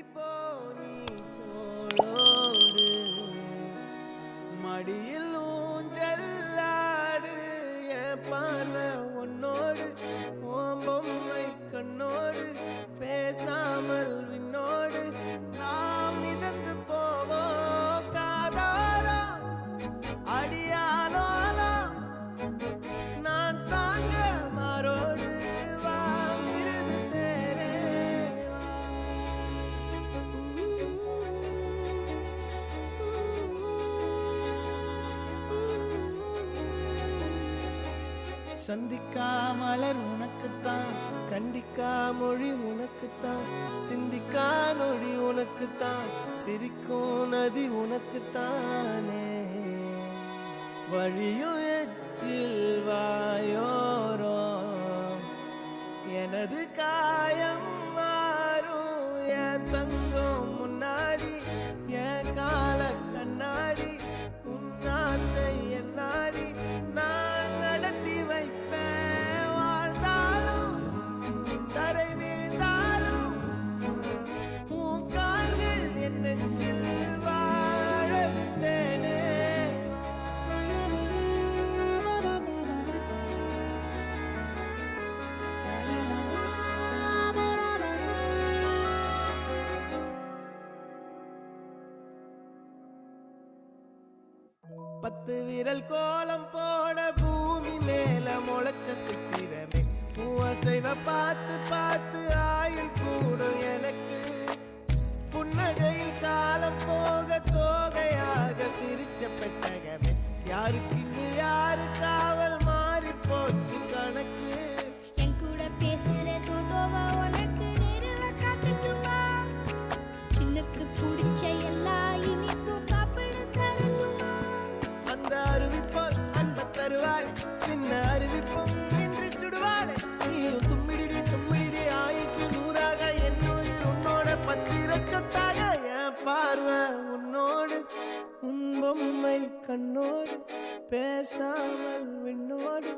போனி தோளோடு மடியில் ஊஞ்சல்லாடு என் பார்வை உன்னோடு ஓம் பொம்மை கண்ணோடு பேசாமல் விண்ணோடு நாம் மிதந்து போவோம் காதாரா அடியாலோலா நான் தாங்க மாறோடு வா மிருது தேரே சந்திக்கா மலர் உனக்குத்தான் கண்டிக்கா மொழி உனக்குத்தான் சிந்திக்கா நொடி உனக்குத்தான் சிரிக்கும் நதி உனக்குத்தானே வழியும் எச்சில் வாயோரோ எனது காயம் மாறும் என் தங்கம் முன்னாடி என் கால கண்ணாடி உன் ஆசை என் நாடி நான் நடத்தி வைப்பேன் வாழ்ந்தாலும் தரை வீழ்ந்தாலும் உன் கால்கள் என் நெஞ்சில் வாழ விட்டேனே பத்து விரல் கோலம் போட பூமி மேல முளைச்ச சித்திரமே அசைவ பார்த்து பார்த்து ஆயுள் கூடும் எனக்கு புன்னகையில் காலம் போக தோகையாக சிரிச்ச பெட்டகமே யாருக்கு இங்கு யாரு காவல் மாறி போச்சு கணக்கு என் கூட பேசுற தோதோவா உனக்கு நேரில் காட்டட்டுமா சின்னுக்கு பிடிச்ச எல்லா இனிப்பும் சாப்பிட தரட்டுமா அந்த அருவிப்போல் அன்ப தருவாள் சின்ன அருவிப்பும் நின்று சுடுவாள் நீயும் தும்மிடி ஆயுசு நூறாக என் உயிர் உன்னோட பத்திர சொத்தாக என் பார்வை உன்னோடு உன் பொம்மை கண்ணோடு பேசாமல் விண்ணோடு